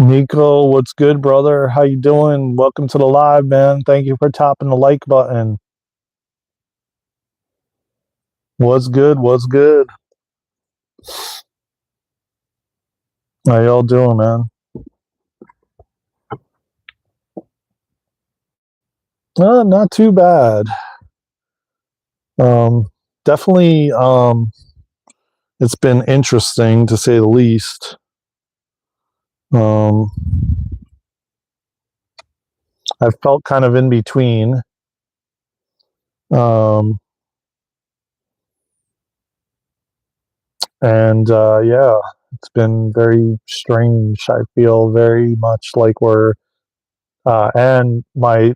Nico, what's good, brother? How you doing? Welcome to the live, man. Thank you for tapping the like button. What's good? What's good? How y'all doing, man? Not too bad. Um, definitely, it's been interesting to say the least. Um, I've felt kind of in between. Um, yeah, it's been very strange. I feel very much like and I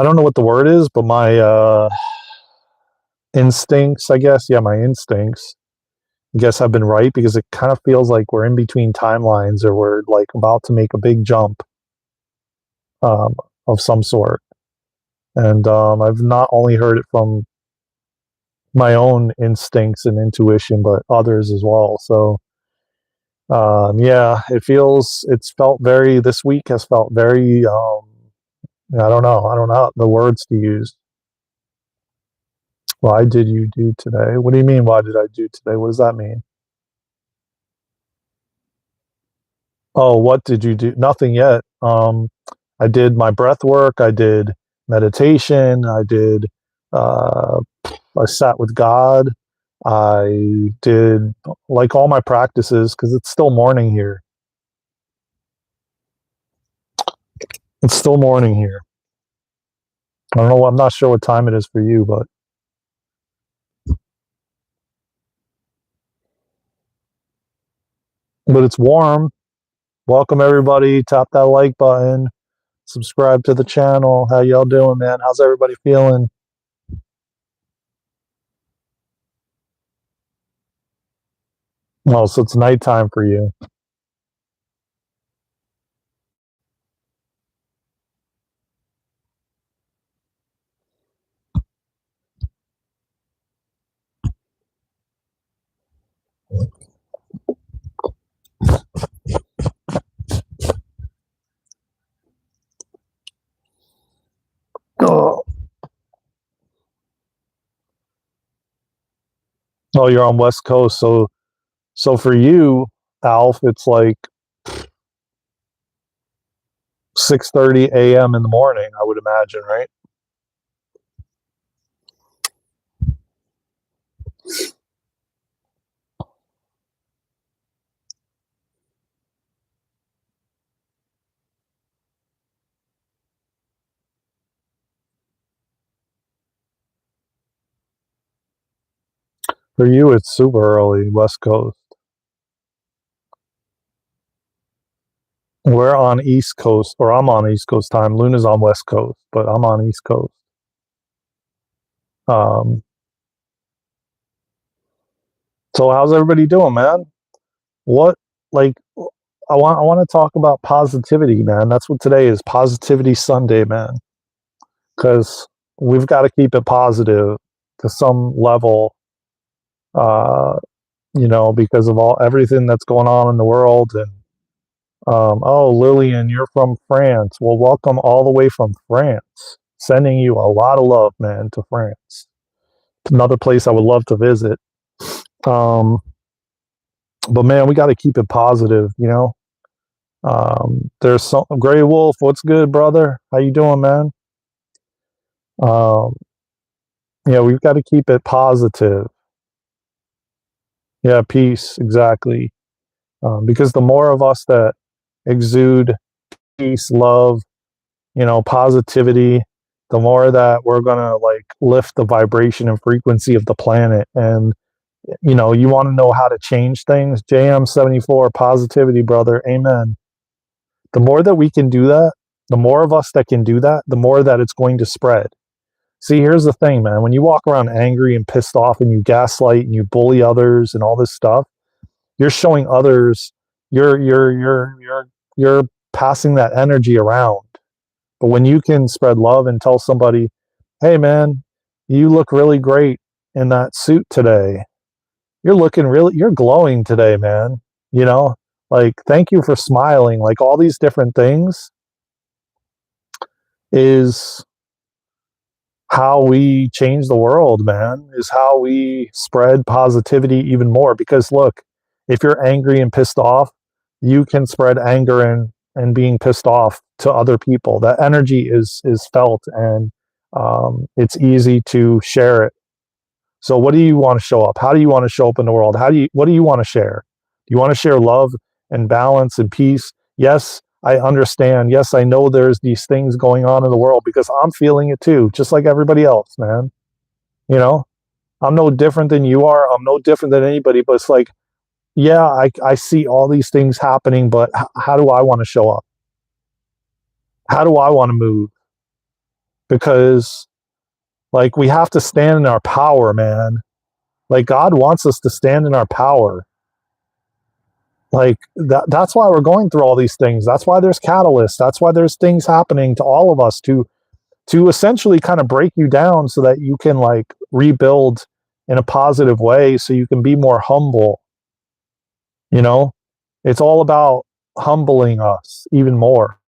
don't know what the word is, but my, instincts, I guess. Yeah, my instincts. I guess I've been right because it kind of feels like we're in between timelines or we're like about to make a big jump um, of some sort. And I've not only heard it from my own instincts and intuition, but others as well. So, yeah, it's felt this week has felt very, I don't know the words to use. Why did you do today? What do you mean, why did I do today? What does that mean? Oh, what did you do? Nothing yet. I did my breath work. I did meditation. Uh, I sat with God. I did like all my practices because it's still morning here. It's still morning here. I don't know. I'm not sure what time it is for you, but it's warm. Welcome everybody. Tap that like button. Subscribe to the channel. How y'all doing, man? How's everybody feeling? Oh, so it's nighttime for you. Oh, oh, you're on West Coast, so for you, Alf, it's like 6:30 a.m. in the morning, I would imagine, right? For you, it's super early, West Coast. We're on East Coast, or I'm on East Coast time. Luna's on West Coast, but I'm on East Coast. Um, so how's everybody doing, man? What like I want to talk about positivity, man. That's what today is, Positivity Sunday, man. Because we've got to keep it positive to some level, uh, because of all everything that's going on in the world. And oh, Lillian, you're from France. Well, welcome all the way from France. Sending you a lot of love, man, to France. Another place I would love to visit. Um, but man, we got to keep it positive. There's some Gray Wolf. What's good, brother? How you doing, man? Um, yeah, we've got to keep it positive. Yeah, peace, exactly. Because the more of us that exude peace, love, positivity, the more that we're gonna like lift the vibration and frequency of the planet. And you want to know how to change things? JM74 positivity, brother. Amen. The more that we can do that, the more of us that can do that, the more that it's going to spread. See, here's the thing, man. When you walk around angry and pissed off and you gaslight and you bully others and all this stuff, you're showing others you're passing that energy around. But when you can spread love and tell somebody, hey man, you look really great in that suit today. You're glowing today, man. you know, like, thank you for smiling. Like, all these different things is how we change the world, man, is how we spread positivity even more. Because look, if you're angry and pissed off, you can spread anger and being pissed off to other people. That energy is felt, and it's easy to share it. So what do you want to show up? How do you want to show up in the world? What do you want to share? Do you want to share love and balance and peace? Yes, I understand. Yes, I know there's these things going on in the world because I'm feeling it too, just like everybody else, man. You know, I'm no different than you are. I'm no different than anybody, but it's like, yeah, I see all these things happening, but how do I want to show up? How do I want to move? Because, like, we have to stand in our power, man. Like, God wants us to stand in our power. Like, that's why we're going through all these things. That's why there's catalysts. That's why there's things happening to all of us to essentially kind of break you down so that you can, like, rebuild in a positive way, so you can be more humble. You know, it's all about humbling us even more.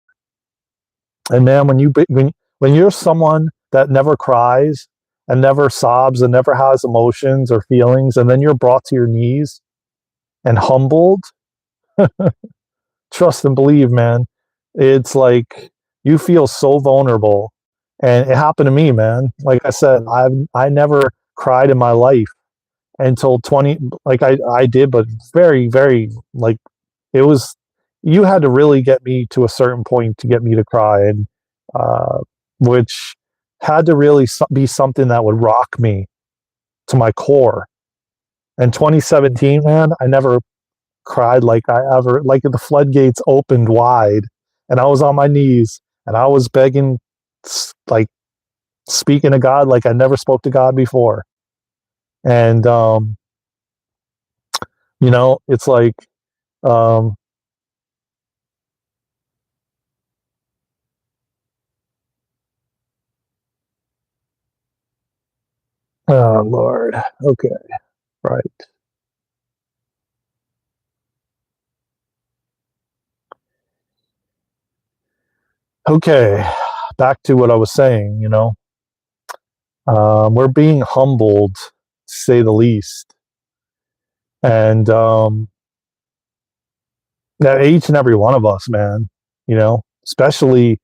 And man, when you're someone that never cries and never sobs and never has emotions or feelings, and then you're brought to your knees and humbled, trust and believe, man, it's like you feel so vulnerable. And it happened to me, man. Like I said, I never cried in my life until 20, like I did, but very, very, like, it was, you had to really get me to a certain point to get me to cry. And uh which had to really be something that would rock me to my core. In 2017, man, I never cried like I ever, like, the floodgates opened wide and I was on my knees and I was begging, like, speaking to God like I never spoke to God before. And it's like, um oh Lord. Okay. Right. Okay. Back to what I was saying, we're being humbled, to say the least. And each and every one of us, man, especially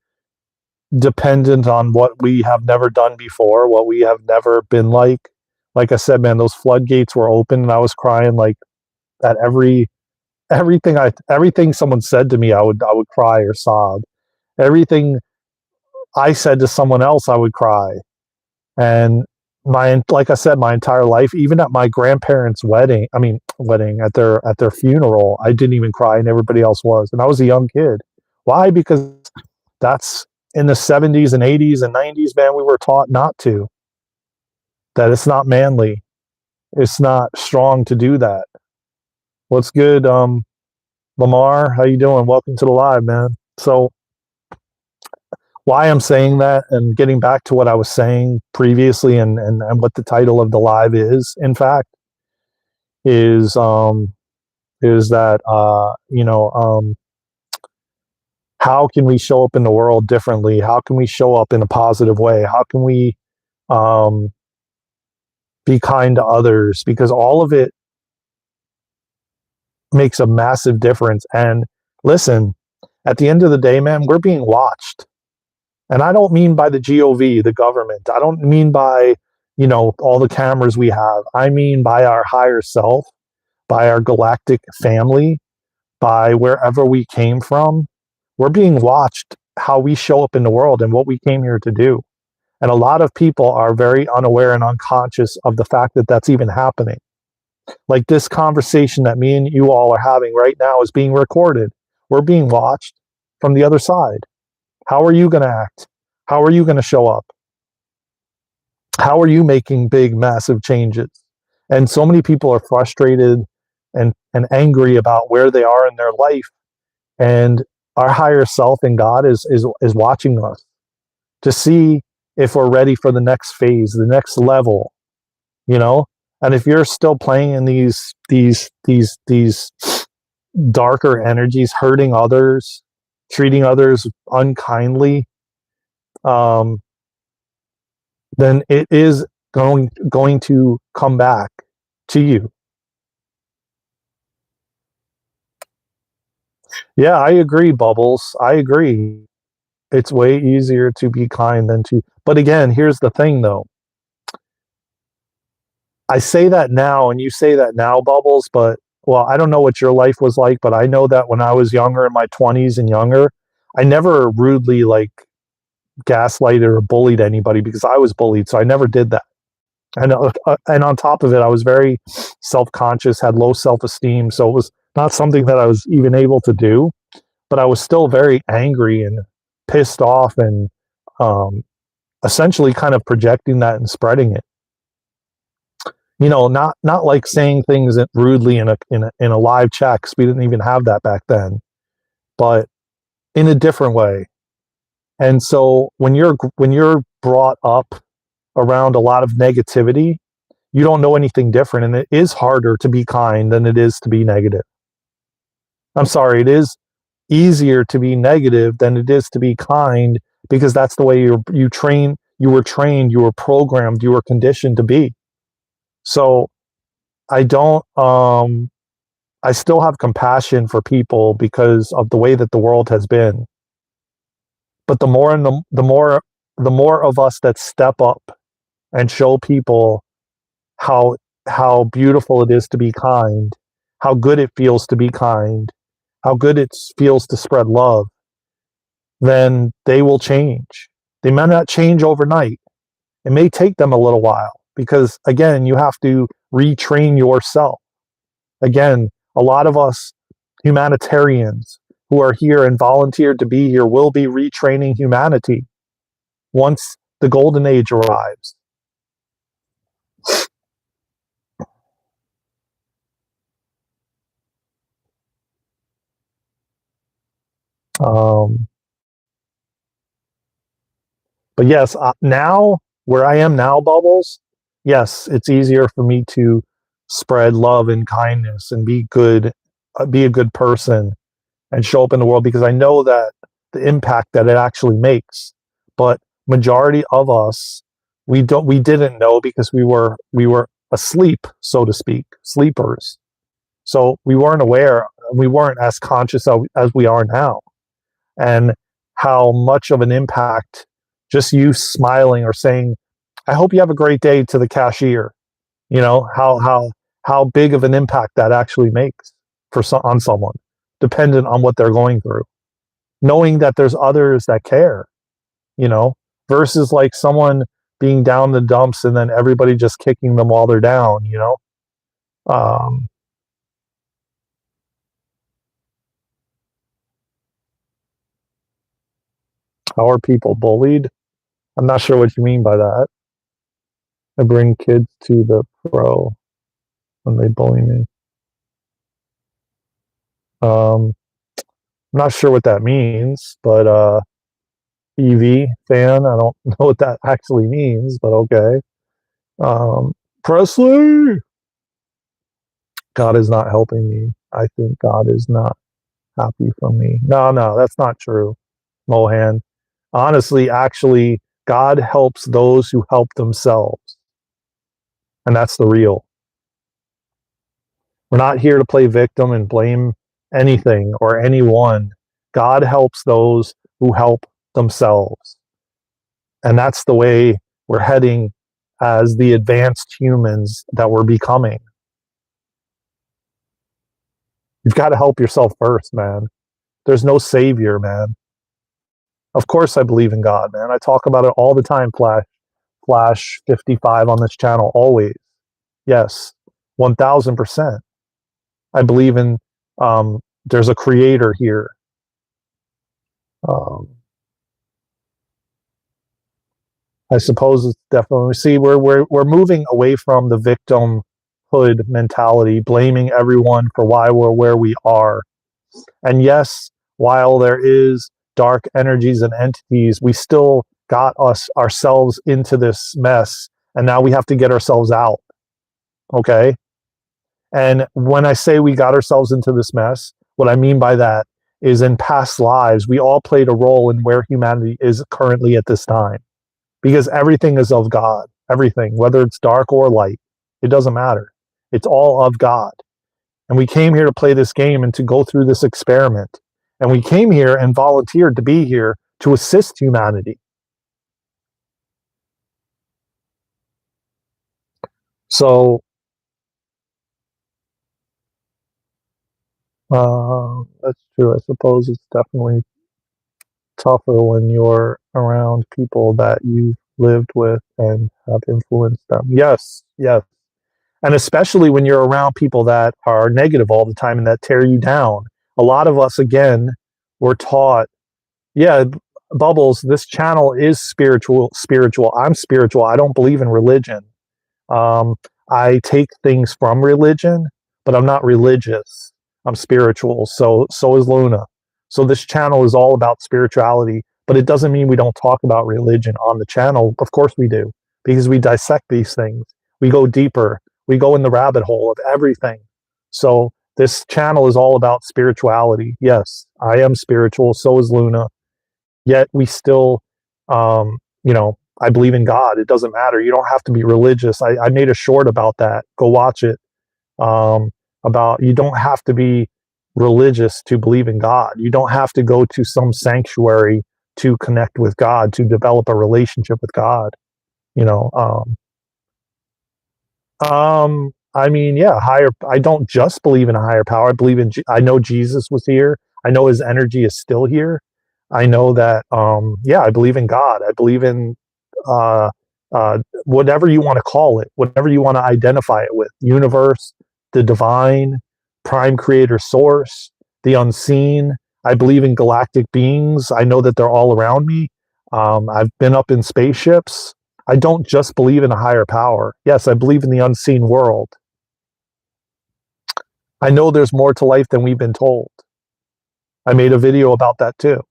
dependent on what we have never done before, what we have never been like. Like I said, man, those floodgates were open and I was crying, like, at everything someone said to me, I would cry or sob. Everything I said to someone else, I would cry. And like I said, my entire life, even at my grandparents' wedding, at their funeral, I didn't even cry and everybody else was. And I was a young kid. Why? Because that's in the 70s and 80s and 90s, man, we were taught not to. That it's not manly. It's not strong to do that. What's good, Lamar? How you doing? Welcome to the live, man. So why I'm saying that and getting back to what I was saying previously, and what the title of the live is, in fact, is that how can we show up in the world differently? How can we show up in a positive way? How can we um, be kind to others? Because all of it makes a massive difference. And listen, at the end of the day, man, we're being watched. And I don't mean by the GOV, the government. I don't mean by, all the cameras we have. I mean by our higher self, by our galactic family, by wherever we came from. We're being watched how we show up in the world and what we came here to do. And a lot of people are very unaware and unconscious of the fact that that's even happening. Like, this conversation that me and you all are having right now is being recorded. We're being watched from the other side. How are you going to act? How are you going to show up? How are you making big, massive changes? And so many people are frustrated and angry about where they are in their life. And our higher self and God is watching us to see if we're ready for the next phase, the next level, you know? And if you're still playing in these darker energies, hurting others, treating others unkindly, um, then it is going to come back to you. Yeah, I agree, Bubbles. I agree. It's way easier to be kind than to. But again, here's the thing, though. I say that now, and you say that now, Bubbles. But well, I don't know what your life was like, but I know that when I was younger, in my 20s and younger, I never rudely like gaslighted or bullied anybody because I was bullied, so I never did that. And on top of it, I was very self-conscious, had low self-esteem, so it was not something that I was even able to do. But I was still very angry and pissed off, and um, essentially kind of projecting that and spreading it. Not like saying things rudely in a live chat, because we didn't even have that back then, but in a different way. And so when you're brought up around a lot of negativity, you don't know anything different, and it is harder to be kind than it is to be negative. I'm sorry, it is easier to be negative than it is to be kind, because that's the way you were trained, you were programmed, you were conditioned to be. So I don't I still have compassion for people because of the way that the world has been. But the more of us that step up and show people how how beautiful it is to be kind, how good it feels to be kind, how good it feels to spread love, then they will change. They may not change overnight. It may take them a little while because, again, you have to retrain yourself. Again, a lot of us humanitarians who are here and volunteered to be here will be retraining humanity once the golden age arrives. Um, but yes, now where I am now, Bubbles, yes, it's easier for me to spread love and kindness and be a good person and show up in the world because I know that the impact that it actually makes. But majority of us, we didn't know because we were asleep, so to speak, sleepers. So we weren't aware, we weren't as conscious as we are now, and how much of an impact just you smiling or saying, "I hope you have a great day" to the cashier. How big of an impact that actually makes on someone, dependent on what they're going through. Knowing that there's others that care, you know, versus like someone being down the dumps and then everybody just kicking them while they're down. Um, how are people bullied? I'm not sure what you mean by that. I bring kids to the pro when they bully me. I'm not sure what that means, but EV fan, I don't know what that actually means, but okay. Um, Presley, God is not helping me. I think God is not happy for me. No, no, that's not true, Mohan. Honestly, actually, God helps those who help themselves. And that's the real. We're not here to play victim and blame anything or anyone. God helps those who help themselves. And that's the way we're heading as the advanced humans that we're becoming. You've got to help yourself first, man. There's no savior, man. Of course I believe in God, man. I talk about it all the time, Flash 55 on this channel, always. Yes, 1000%. I believe in there's a creator here. Um, I suppose it's definitely, see, we're moving away from the victimhood mentality, blaming everyone for why we're where we are. And yes, while there is dark energies and entities, we still got ourselves into this mess, and now we have to get ourselves out. Okay? And when I say we got ourselves into this mess, What I mean by that is in past lives, we all played a role in where humanity is currently at this time. Because everything is of God. Everything, whether it's dark or light, it doesn't matter. It's all of God. And we came here to play this game and to go through this experiment. And we came here and volunteered to be here to assist humanity. So that's true. I suppose it's definitely tougher when you're around people that you've lived with and have influenced them. Yes, yes. And especially when you're around people that are negative all the time and that tear you down. A lot of us, again, were taught, yeah, Bubbles, this channel is spiritual. I'm spiritual. I don't believe in religion. Um, I take things from religion, but I'm not religious. I'm spiritual. So is Luna. So this channel is all about spirituality, but it doesn't mean we don't talk about religion on the channel. Of course we do, because we dissect these things. We go deeper. We go in the rabbit hole of everything. So this channel is all about spirituality. Yes, I am spiritual. So is Luna. Yet we still, you know, I believe in God. It doesn't matter. You don't have to be religious. I made a short about that. Go watch it. Um, about you don't have to be religious to believe in God. You don't have to go to some sanctuary to connect with God, to develop a relationship with God. You know, I mean, yeah, higher. I don't just believe in a higher power. I believe in. I know Jesus was here. I know His energy is still here. I know that. Yeah, I believe in God. I believe in uh, whatever you want to call it, whatever you want to identify it with. Universe, the divine, prime creator source, the unseen. I believe in galactic beings. I know that they're all around me. I've been up in spaceships. I don't just believe in a higher power. Yes, I believe in the unseen world. I know there's more to life than we've been told. I made a video about that too.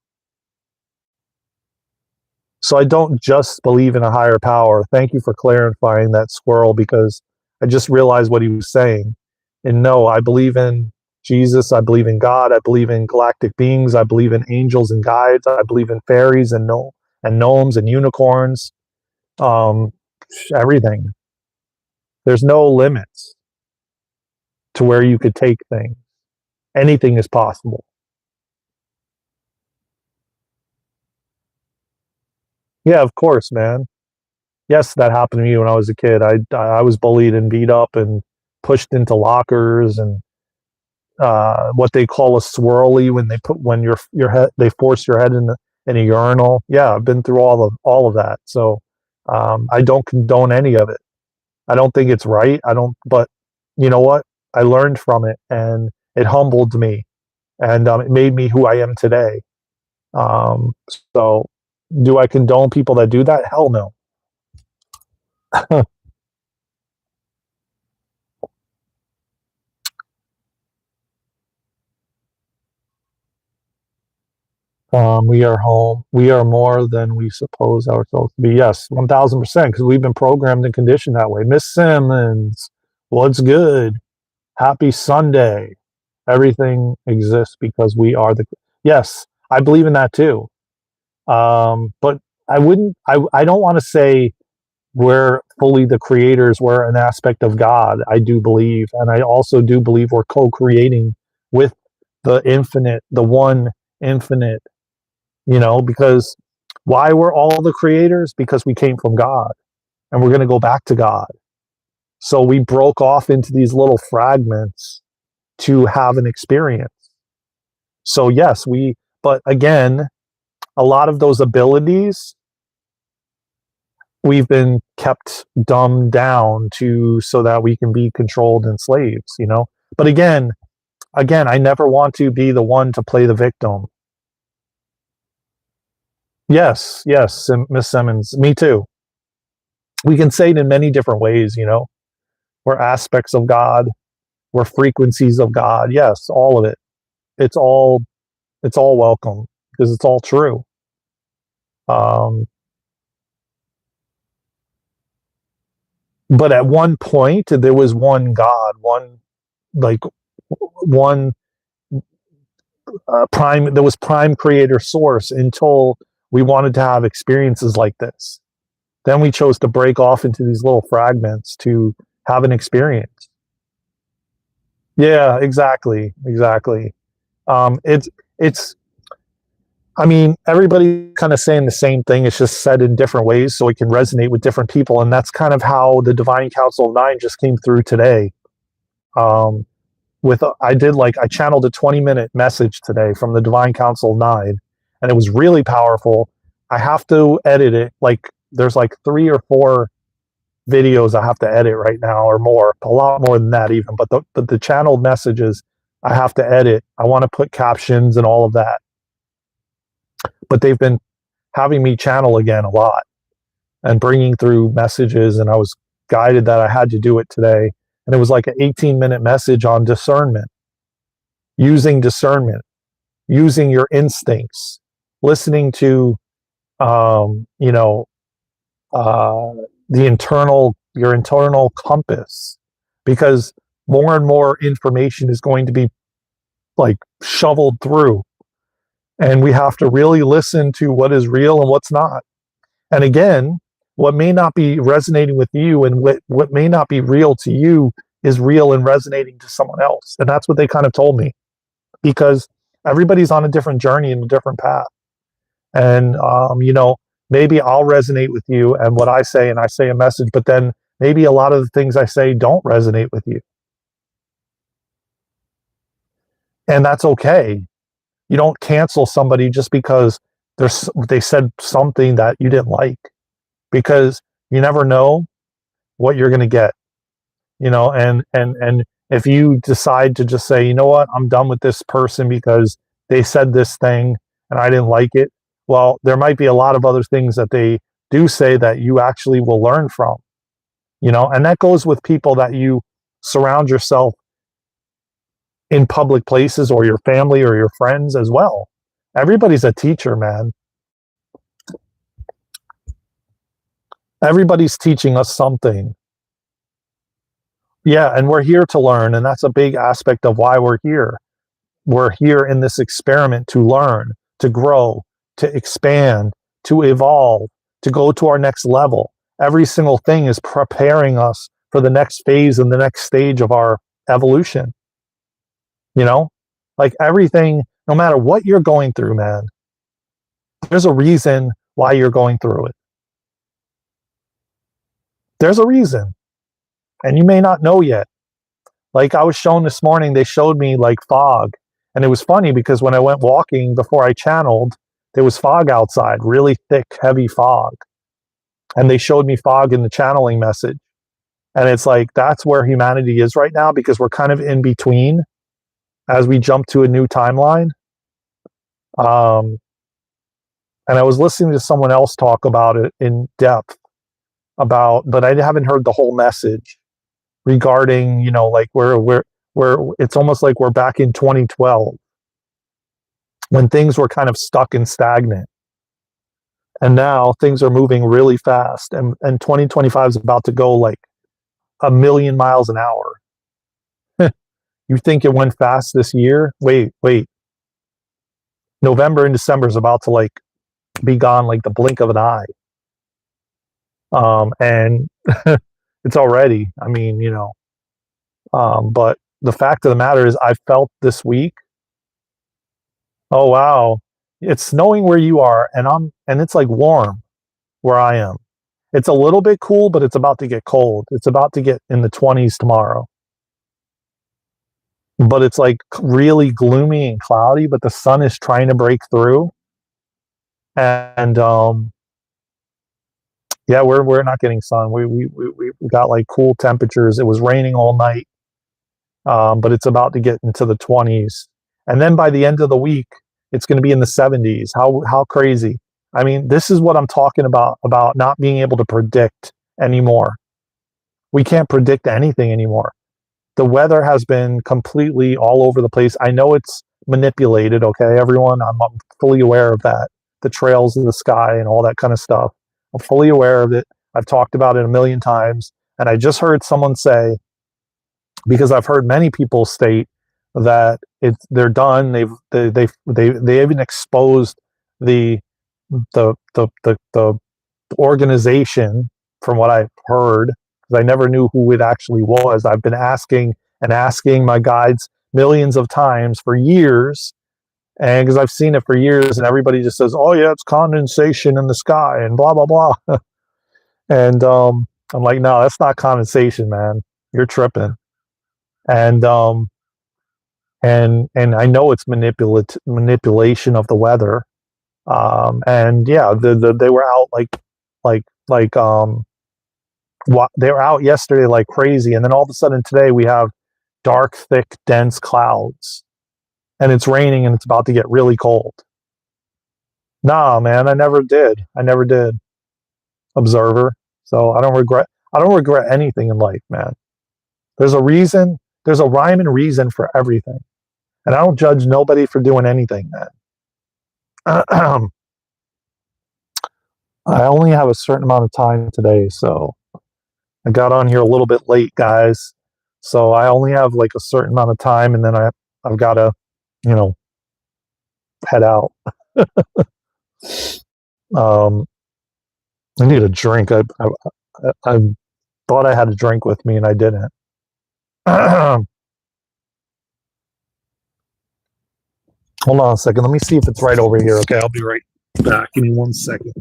So I don't just believe in a higher power. Thank you for clarifying that, Squirrel, because I just realized what he was saying. And no, I believe in Jesus. I believe in God. I believe in galactic beings. I believe in angels and guides. I believe in fairies and gnomes and unicorns. Um, everything. There's no limits to where you could take things. Anything is possible. Yeah, of course, man. Yes, that happened to me when I was a kid. I was bullied and beat up and pushed into lockers and what they call a swirly when they put when your head they force your head in a urinal. Yeah, I've been through all of that. So I don't condone any of it. I don't think it's right. I don't. But you know what? I learned from it and it humbled me and it made me who I am today. Um, so, do I condone people that do that? Hell no. We are home. We are more than we suppose ourselves to be. Yes, 1000%, because we've been programmed and conditioned that way. Miss Simmons, what's good? Happy Sunday. Everything exists because we are the. Yes, I believe in that too. But I wouldn't. I don't want to say we're fully the creators. We're an aspect of God. I do believe, and I also do believe we're co-creating with the infinite, the one infinite. Because why we're all the creators? Because we came from God and we're going to go back to God. So we broke off into these little fragments to have an experience. So, yes, but again, a lot of those abilities we've been kept dumbed down to so that we can be controlled and slaves. But again, I never want to be the one to play the victim. Yes, Miss Simmons, me too. We can say it in many different ways. We're aspects of God, we're frequencies of God. Yes, all of it. It's all it's all welcome because it's all true. Um, but at one point, there was one God, one like one There was prime creator source until we wanted to have experiences like this. Then we chose to break off into these little fragments to have an experience. Yeah, exactly, exactly. It's. I mean, everybody kind of saying the same thing. It's just said in different ways, so it can resonate with different people, and that's kind of how the Divine Council of Nine just came through today. Um, I channeled a 20-minute message today from the Divine Council of Nine, and it was really powerful. I have to edit it. Like there's like 3 or 4 videos I have to edit right now, or more, a lot more than that even. But the channeled messages I have to edit. I want to put captions and all of that. But they've been having me channel again a lot and bringing through messages, and I was guided that I had to do it today. And it was like an 18-minute message on discernment, using your instincts, listening to, you know, your internal compass, because more and more information is going to be like shoveled through, and we have to really listen to what is real and what's not. And again, what may not be resonating with you and what may not be real to you is real and resonating to someone else. And that's what they kind of told me, because everybody's on a different journey and a different path. And, you know, maybe I'll resonate with you and what I say, and I say a message, but then maybe a lot of the things I say don't resonate with you. And that's okay. You don't cancel somebody just because they said something that you didn't like, because you never know what you're going to get, you know. And if you decide to just say, you know what, I'm done with this person because they said this thing and I didn't like it, well, there might be a lot of other things that they do say that you actually will learn from, you know. And that goes with people that you surround yourself in public places, or your family or your friends as well. Everybody's a teacher, man. Everybody's teaching us something. Yeah, and we're here to learn, and that's a big aspect of why we're here. We're here in this experiment to learn, to grow, to expand, to evolve, to go to our next level. Every single thing is preparing us for the next phase and the next stage of our evolution. You know, like everything, no matter what you're going through, man, there's a reason why you're going through it. There's a reason, and you may not know yet. Like I was shown this morning, they showed me like fog, and it was funny because when I went walking before I channeled, there was fog outside, really thick, heavy fog, and they showed me fog in the channeling message. And it's like that's where humanity is right now, because we're kind of in between as we jump to a new timeline. And I was listening to someone else talk about it in depth, but I haven't heard the whole message regarding, you know, like where it's almost like we're back in 2012 when things were kind of stuck and stagnant. And now things are moving really fast, and 2025 is about to go like 1,000,000 miles an hour. You think it went fast this year? Wait. November and December is about to like be gone like the blink of an eye. And it's already, I mean, you know, but the fact of the matter is I felt this week, oh wow, it's snowing where you are, and it's like warm where I am. It's a little bit cool, but it's about to get cold. It's about to get in the 20s tomorrow. But it's like really gloomy and cloudy, but the sun is trying to break through. And yeah, we're not getting sun. We got like cool temperatures. It was raining all night, but it's about to get into the 20s, and then by the end of the week, it's going to be in the 70s. How crazy! I mean, this is what I'm talking about not being able to predict anymore. We can't predict anything anymore. The weather has been completely all over the place. I know it's manipulated, okay, everyone? I'm fully aware of that. The trails in the sky and all that kind of stuff. I'm fully aware of it. I've talked about it a million times. And I just heard someone say, because I've heard many people state that they're done. They even exposed the the organization, from what I've heard, because I never knew who it actually was. I've been asking and asking my guides millions of times for years, and because I've seen it for years, and everybody just says, "Oh yeah, it's condensation in the sky," and blah blah blah. And I'm like, no, that's not condensation, man. You're tripping. And and I know it's manipulation of the weather. And yeah, they were out like they were out yesterday like crazy, and then all of a sudden today we have dark, thick, dense clouds, and it's raining, and it's about to get really cold. Nah, man, I never did, observer. So I don't regret anything in life, man. There's a reason, there's a rhyme and reason for everything. And I don't judge nobody for doing anything, man. I only have a certain amount of time today, so I got on here a little bit late, guys. So I only have like a certain amount of time, and then I've got to, you know, head out. I need a drink. I thought I had a drink with me, and I didn't. Hold on a second. Let me see if it's right over here. Okay, I'll be right back. Give me 1 second.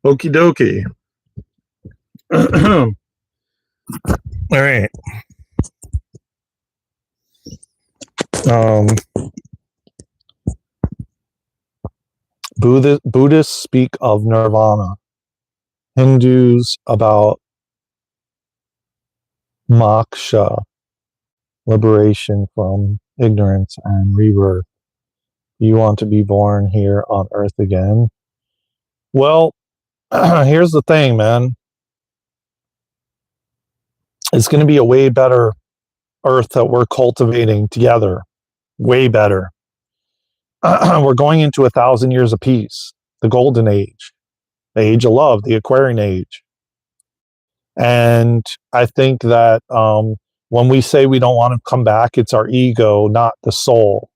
Okie dokie. All right. Buddhists speak of nirvana. Hindus about moksha, liberation from ignorance and rebirth. You want to be born here on earth again? Well, here's the thing, man. It's going to be a way better earth that we're cultivating together. Way better. We're going into 1,000 years of peace, the golden age, the age of love, the Aquarian age. And I think that when we say we don't want to come back, it's our ego, not the soul.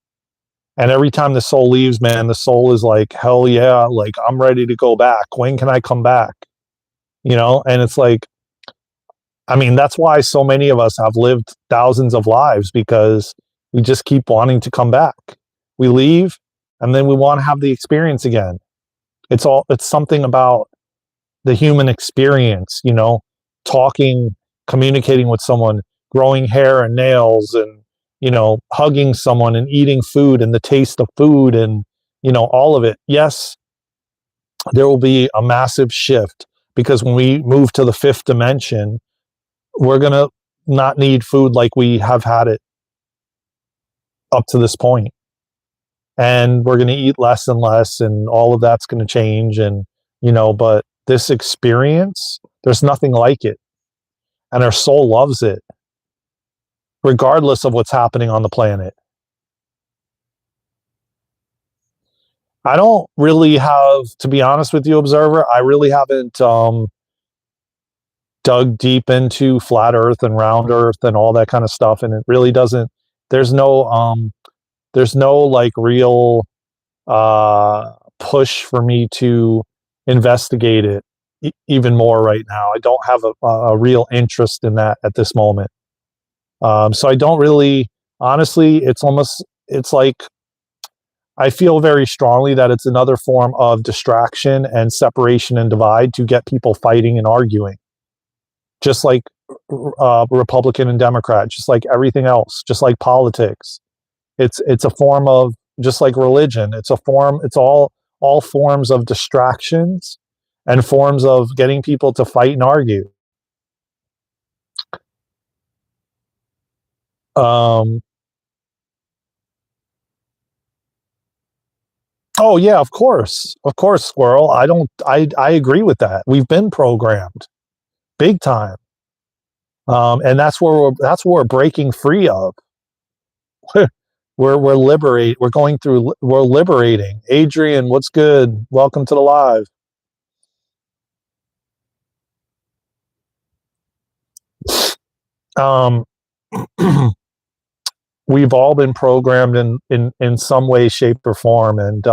And every time the soul leaves, man, the soul is like, hell yeah, like I'm ready to go back. When can I come back? You know, and it's like, I mean, that's why so many of us have lived thousands of lives, because we just keep wanting to come back. We leave and then we want to have the experience again. It's something about the human experience, you know, talking, communicating with someone, growing hair and nails, and, you know, hugging someone and eating food and the taste of food and, you know, all of it. Yes, there will be a massive shift, because when we move to the 5th dimension, we're going to not need food like we have had it up to this point. And we're going to eat less and less, and all of that's going to change. And, you know, but this experience, there's nothing like it. And our soul loves it, regardless of what's happening on the planet. I don't really have, to be honest with you, Observer, I really haven't dug deep into flat earth and round earth and all that kind of stuff. And it really doesn't, there's no like real push for me to investigate it even more right now. I don't have a real interest in that at this moment. So I don't really, honestly, it's like I feel very strongly that it's another form of distraction and separation and divide to get people fighting and arguing, just like Republican and Democrat, just like everything else, just like politics. It's a form of, just like religion. It's a form. It's all forms of distractions and forms of getting people to fight and argue. Oh yeah, of course, Squirrel. I don't. I agree with that. We've been programmed big time, and that's where we're breaking free of. We're liberate. We're going through. We're liberating. Adrian, what's good? Welcome to the live. Um, we've all been programmed in some way, shape, or form, and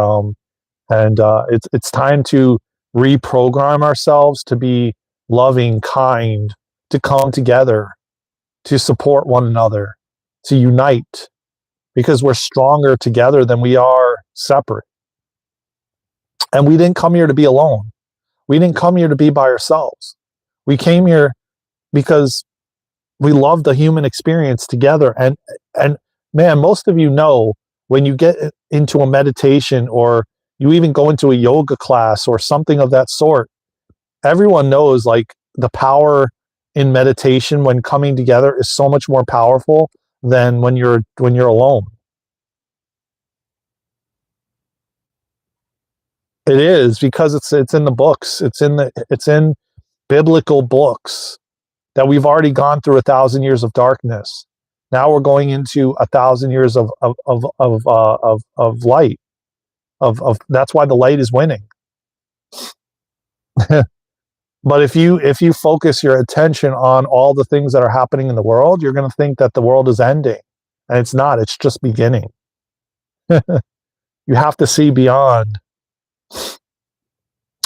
it's time to reprogram ourselves to be loving, kind, to come together, to support one another, to unite, because we're stronger together than we are separate. And we didn't come here to be alone. We didn't come here to be by ourselves. We came here because we love the human experience together. And man, most of you know, when you get into a meditation or you even go into a yoga class or something of that sort, everyone knows like the power in meditation when coming together is so much more powerful than when you're alone. It is, because it's in the books. It's in biblical books that we've already gone through 1,000 years of darkness. Now we're going into 1,000 years of light. Of that's why the light is winning. But if you focus your attention on all the things that are happening in the world, you're going to think that the world is ending, and it's not. It's just beginning. You have to see beyond.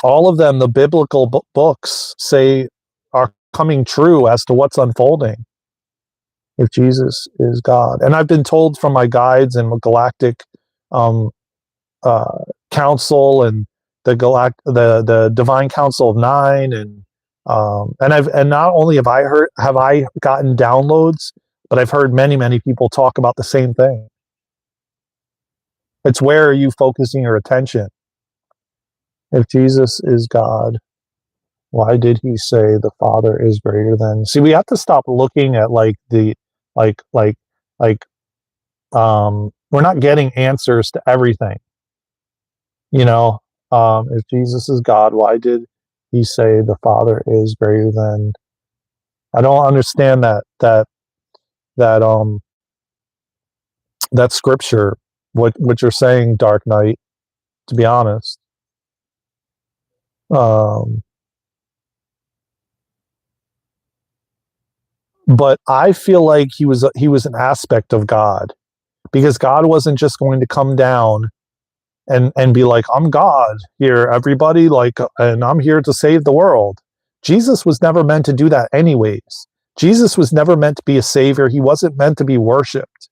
All of them, the biblical books say, are coming true as to what's unfolding. If Jesus is God, and I've been told from my guides and galactic council and the divine council of 9, and not only have I gotten downloads, but I've heard many people talk about the same thing. It's where are you focusing your attention? If Jesus is God, why did he say the Father is greater than? See, we have to stop looking at like we're not getting answers to everything. You know, if Jesus is God, why did he say the Father is greater than? I don't understand that scripture. What you're saying, Dark Knight. To be honest, but I feel like he was an aspect of God, because God wasn't just going to come down and be like, I'm God here, everybody, like, and I'm here to save the world. Jesus was never meant to do that anyways. Jesus was never meant to be a savior. He wasn't meant to be worshipped.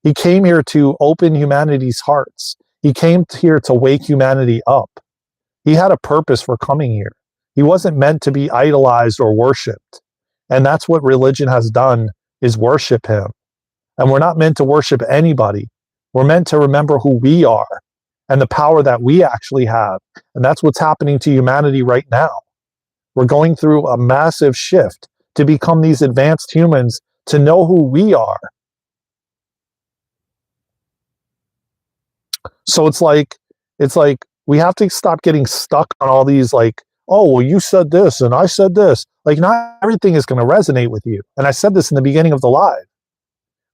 He came here to open humanity's hearts. He came here to wake humanity up. He had a purpose for coming here. He wasn't meant to be idolized or worshipped. And that's what religion has done, is worship him. And we're not meant to worship anybody. We're meant to remember who we are and the power that we actually have. And that's what's happening to humanity right now. We're going through a massive shift to become these advanced humans, to know who we are. So it's like we have to stop getting stuck on all these like, oh, well, you said this and I said this. Like, not everything is going to resonate with you. And I said this in the beginning of the live.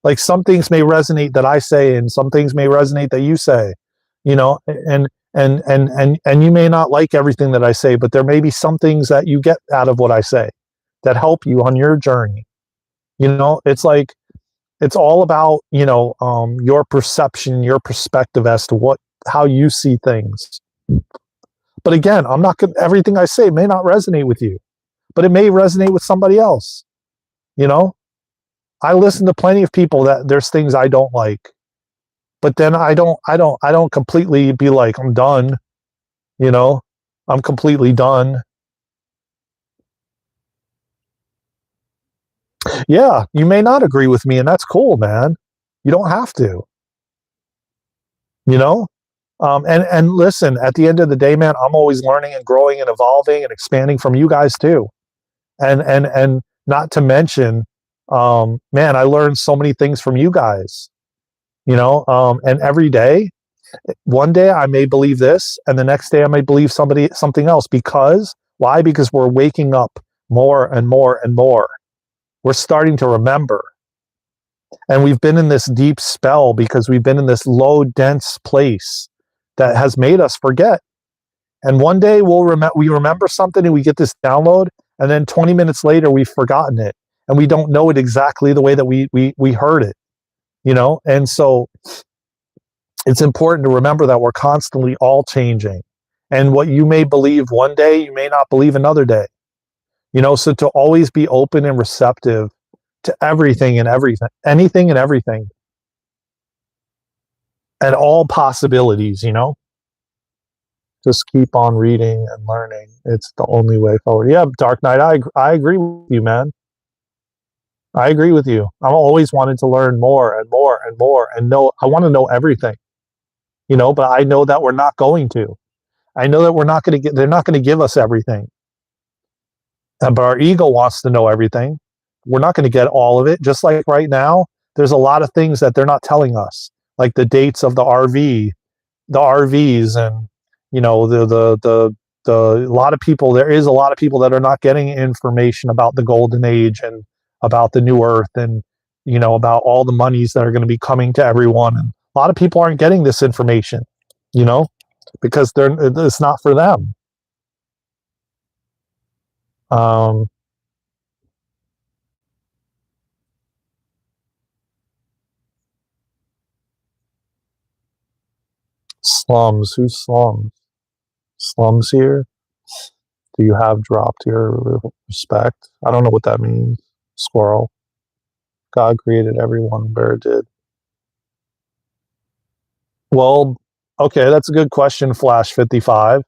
Like, some things may resonate that I say, and some things may resonate that you say, you know, and you may not like everything that I say, but there may be some things that you get out of what I say that help you on your journey. You know, it's like, it's all about, you know, your perception, your perspective as to how you see things. But again, I'm not gonna, everything I say may not resonate with you, but it may resonate with somebody else. You know, I listen to plenty of people that there's things I don't like, but then I don't completely be like, I'm done, you know? I'm completely done. Yeah, you may not agree with me, and that's cool, man. You don't have to, you know? And listen, at the end of the day, man, I'm always learning and growing and evolving and expanding from you guys too. And not to mention, man, I learned so many things from you guys, and every day, one day I may believe this, and the next day I may believe something else. Because why? Because we're waking up more and more and more. We're starting to remember. And we've been in this deep spell because we've been in this low, dense place that has made us forget. And one day we remember something and we get this download, and then 20 minutes later we've forgotten it, and we don't know it exactly the way that we heard it, And so it's important to remember that we're constantly all changing. And what you may believe one day, you may not believe another day. So to always be open and receptive to everything and everything, anything and everything, and all possibilities. Just keep on reading and learning. It's the only way forward. Yeah, Dark Knight, I agree with you, man. I agree with you. I'm always wanting to learn more and more and more and know. I want to know everything, but I know that we're not going to. I know that we're not going to they're not going to give us everything. But our ego wants to know everything. We're not going to get all of it. Just like right now, there's a lot of things that they're not telling us, like the dates of the RVs, and a lot of people. There is a lot of people that are not getting information about the golden age and about the new earth, and about all the monies that are going to be coming to everyone. And a lot of people aren't getting this information, you know, because it's not for them. Um, Slums. Who's slums? Slums here? Do you have dropped your respect? I don't know what that means. Squirrel. God created everyone. Bear did. Well, okay, that's a good question, Flash 55.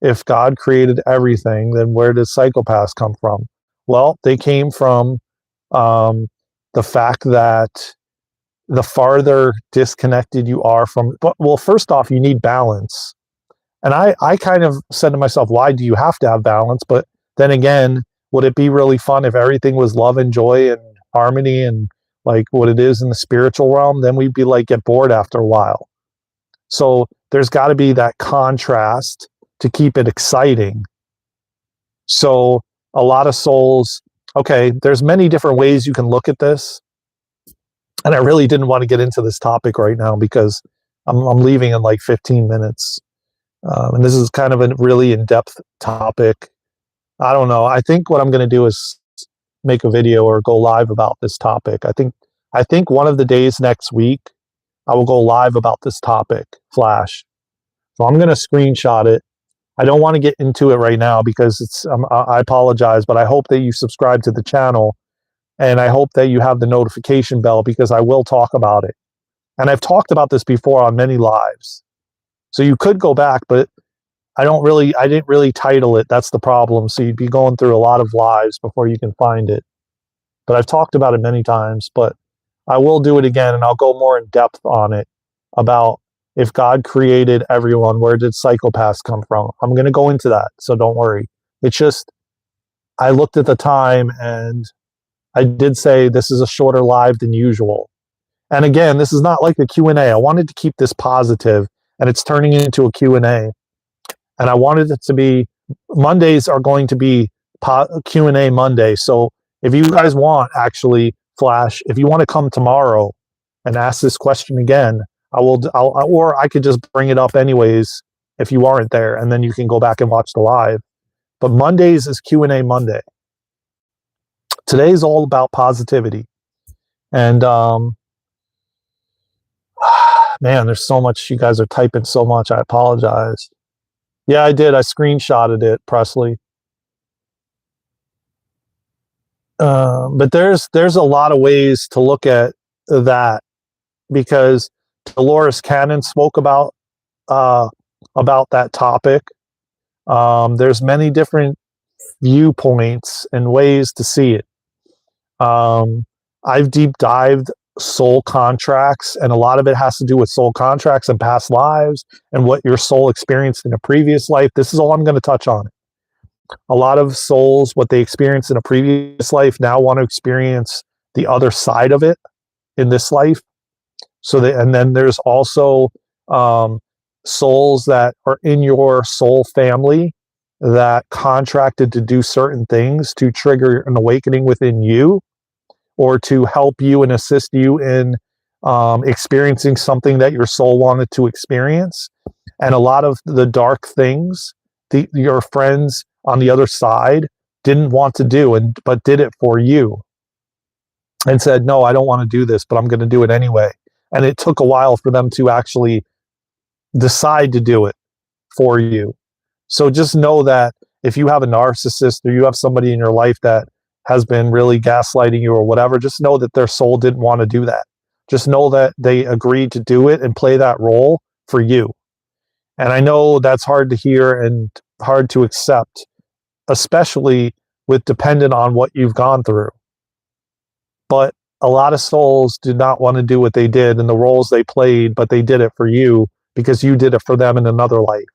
If God created everything, then where did psychopaths come from? Well, they came from um, the fact that the farther disconnected you are from, well, first off, you need balance. And I kind of said to myself, why do you have to have balance? But then again, would it be really fun if everything was love and joy and harmony and like what it is in the spiritual realm? Then we'd be like, get bored after a while. So there's got to be that contrast to keep it exciting. So a lot of souls, okay, there's many different ways you can look at this. And I really didn't want to get into this topic right now because I'm leaving in like 15 minutes. And this is kind of a really in-depth topic. I don't know. I think what I'm going to do is make a video or go live about this topic. I think one of the days next week, I will go live about this topic, Flash. So I'm going to screenshot it. I don't want to get into it right now because I apologize, but I hope that you subscribe to the channel, and I hope that you have the notification bell because I will talk about it. And I've talked about this before on many lives. So you could go back, but I didn't really title it. That's the problem. So you'd be going through a lot of lives before you can find it. But I've talked about it many times, but I will do it again, and I'll go more in depth on it about if God created everyone, where did psychopaths come from? I'm going to go into that, so don't worry. It's just, I looked at the time, and I did say this is a shorter live than usual. And again, this is not like a Q&A. I wanted to keep this positive, and it's turning into a Q&A. And I wanted it to be, Mondays are going to be Q&A Monday. So if you guys want, actually, Flash, if you want to come tomorrow and ask this question again, or I could just bring it up anyways if you aren't there, and then you can go back and watch the live. But Mondays is Q&A Monday. Today's all about positivity. And man, there's so much. You guys are typing so much. I apologize. Yeah, I did. I screenshotted it, Presley. But there's a lot of ways to look at that, because Dolores Cannon spoke about that topic. There's many different viewpoints and ways to see it. I've deep dived soul contracts, and a lot of it has to do with soul contracts and past lives and what your soul experienced in a previous life. This is all I'm going to touch on. A lot of souls, what they experienced in a previous life, now want to experience the other side of it in this life. And then there's also souls that are in your soul family that contracted to do certain things to trigger an awakening within you, or to help you and assist you in experiencing something that your soul wanted to experience. And a lot of the dark things your friends on the other side didn't want to do, but did it for you, and said, no, I don't want to do this, but I'm going to do it anyway. And it took a while for them to actually decide to do it for you. So just know that if you have a narcissist, or you have somebody in your life that has been really gaslighting you or whatever, just know that their soul didn't want to do that. Just know that they agreed to do it and play that role for you. And I know that's hard to hear and hard to accept, especially with dependent on what you've gone through. But a lot of souls did not want to do what they did and the roles they played, but they did it for you because you did it for them in another life.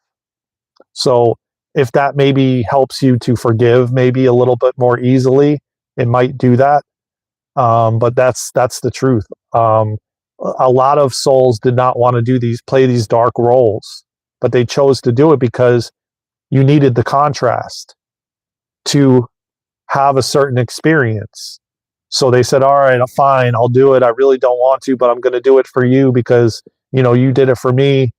So if that maybe helps you to forgive maybe a little bit more easily, it might do that. But that's the truth. A lot of souls did not want to play these dark roles, but they chose to do it because you needed the contrast to have a certain experience. So they said, all right, fine, I'll do it. I really don't want to, but I'm going to do it for you because, you did it for me.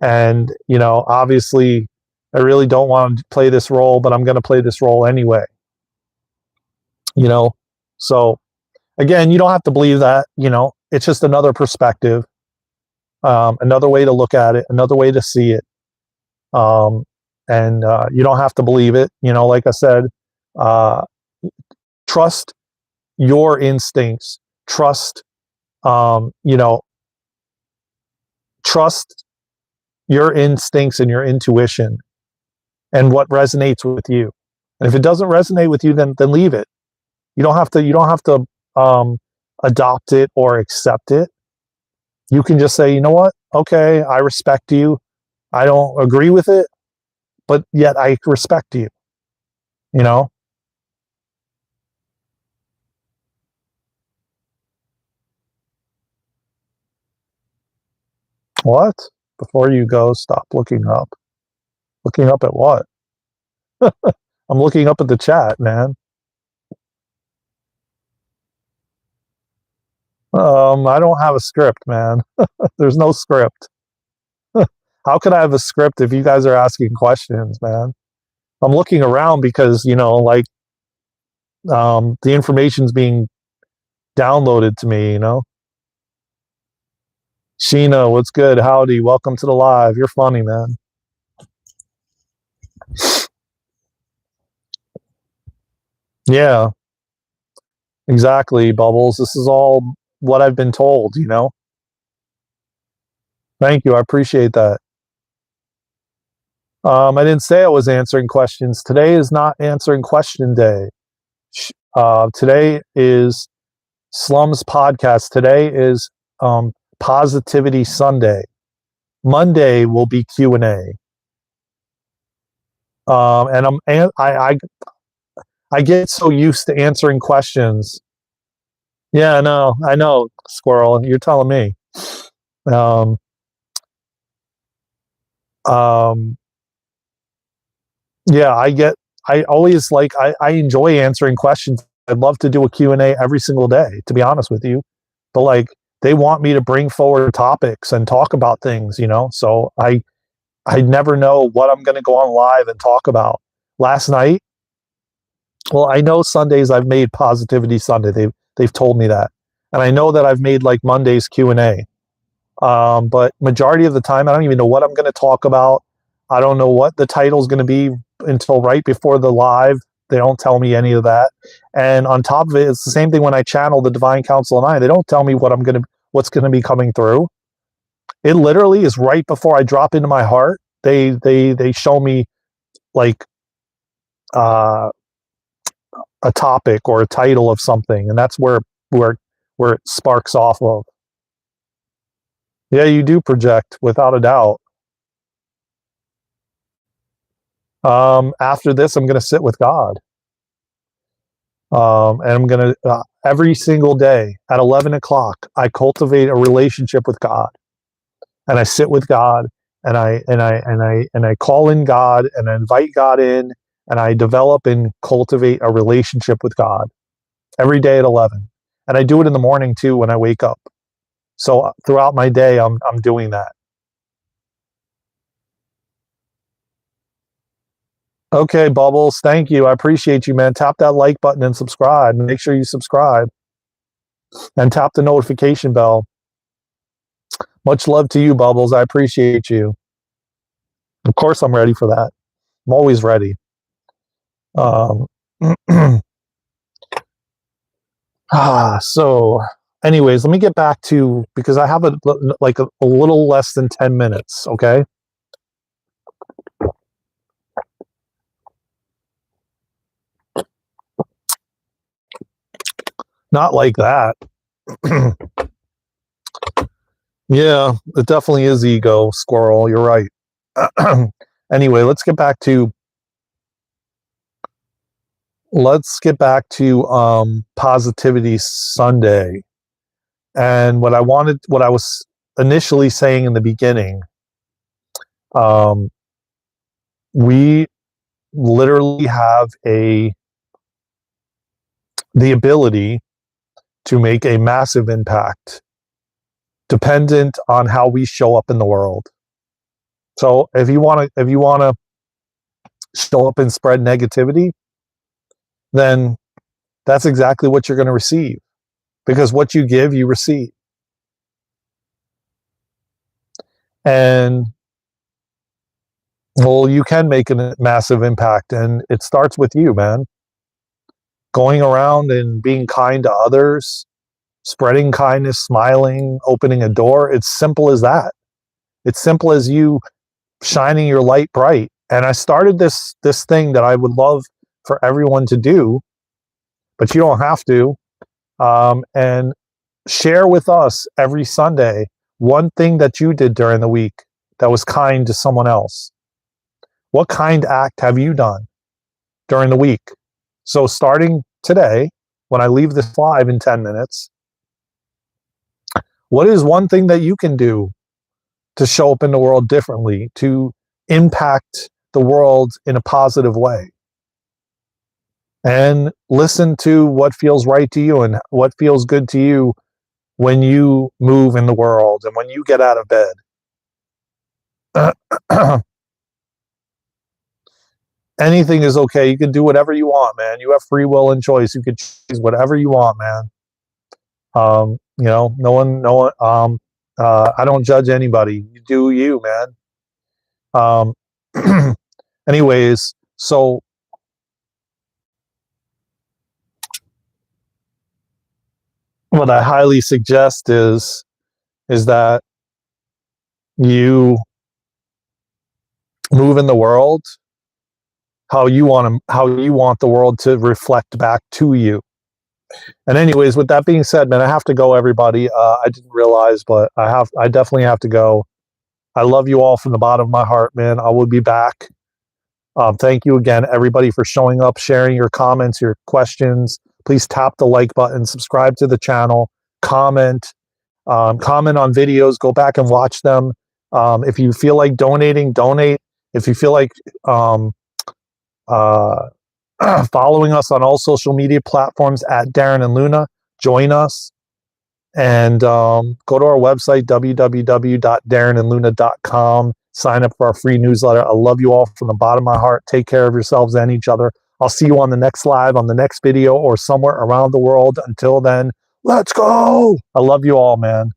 And, obviously I really don't want to play this role, but I'm going to play this role anyway. So again, you don't have to believe that, it's just another perspective, another way to look at it, another way to see it. And you don't have to believe it. Like I said, trust your instincts, trust your instincts and your intuition and what resonates with you. And if it doesn't resonate with you, then leave it. You don't have to adopt it or accept it. You can just say, you know what? Okay, I respect you. I don't agree with it, but yet I respect you. What? Before you go, stop looking up. Looking up at what? I'm looking up at the chat, man. I don't have a script, man. There's no script. How could I have a script if you guys are asking questions, man? I'm looking around because, the information's being downloaded to me, Sheena, what's good? Howdy, welcome to the live. You're funny, man. Yeah, exactly, Bubbles. This is all what I've been told, Thank you. I appreciate that. I didn't say I was answering questions. Today is not answering question day. Today is Slums podcast. Today is Positivity Sunday. Monday will be Q&A. And I get so used to answering questions. Yeah, no, I know, Squirrel. You're telling me. Yeah, I always I enjoy answering questions. I'd love to do a Q&A every single day, to be honest with you. But they want me to bring forward topics and talk about things, so I never know what I'm going to go on live and talk about. Last night, well, I know Sundays I've made Positivity Sunday. They've told me that. And I know that I've made Monday's Q&A. But majority of the time, I don't even know what I'm going to talk about. I don't know what the title is going to be until right before the live. They don't tell me any of that. And on top of it, it's the same thing when I channel the Divine Council and I. They don't tell me what's going to be coming through. It literally is right before I drop into my heart. They show me like uh, a topic or a title of something, and that's where it sparks off of. Yeah, you do project without a doubt. After this, I'm going to sit with God. And I'm going to, every single day at 11 o'clock, I cultivate a relationship with God. And I sit with God, and I call in God, and I invite God in, and I develop and cultivate a relationship with God every day at 11. And I do it in the morning too when I wake up. So throughout my day, I'm doing that. Okay, Bubbles, thank you. I appreciate you, man. Tap that like button and subscribe. Make sure you subscribe and tap the notification bell. Much love to you, Bubbles. I appreciate you. Of course, I'm ready for that. I'm always ready. So, anyways, let me get back to, because I have a little less than 10 minutes. Okay. Not like that. Yeah, it definitely is ego, squirrel. You're right. Anyway, let's get back to Positivity Sunday. And what I was initially saying in the beginning, we literally have the ability to make a massive impact dependent on how we show up in the world. So if you want to show up and spread negativity, then that's exactly what you're going to receive, because what you give, you receive. And well, you can make a massive impact, and it starts with you, man. Going around and being kind to others, spreading kindness, smiling, opening a door. It's simple as that. It's simple as you shining your light bright. And I started this thing that I would love for everyone to do, but you don't have to. And share with us every Sunday one thing that you did during the week that was kind to someone else. What kind act have you done during the week? So starting today, when I leave this live in 10 minutes, what is one thing that you can do to show up in the world differently, to impact the world in a positive way? And listen to what feels right to you and what feels good to you when you move in the world and when you get out of bed. Anything is okay. You can do whatever you want, man. You have free will and choice. You can choose whatever you want, man. No one, I don't judge anybody. You do you, man. Anyways, so what I highly suggest is that you move in the world how you want the world to reflect back to you. And anyways, with that being said, man, I have to go, everybody. I didn't realize, but I definitely have to go. I love you all from the bottom of my heart, man. I will be back. Thank you again, everybody, for showing up, sharing your comments, your questions. Please tap the like button, subscribe to the channel, comment on videos, go back and watch them. If you feel like donating, donate. If you feel like following us on all social media platforms at Daren and Luna, join us. And go to our website, www.darenandluna.com. Sign up for our free newsletter. I love you all from the bottom of my heart. Take care of yourselves and each other. I'll see you on the next live, on the next video, or somewhere around the world. Until then, let's go. I love you all, man.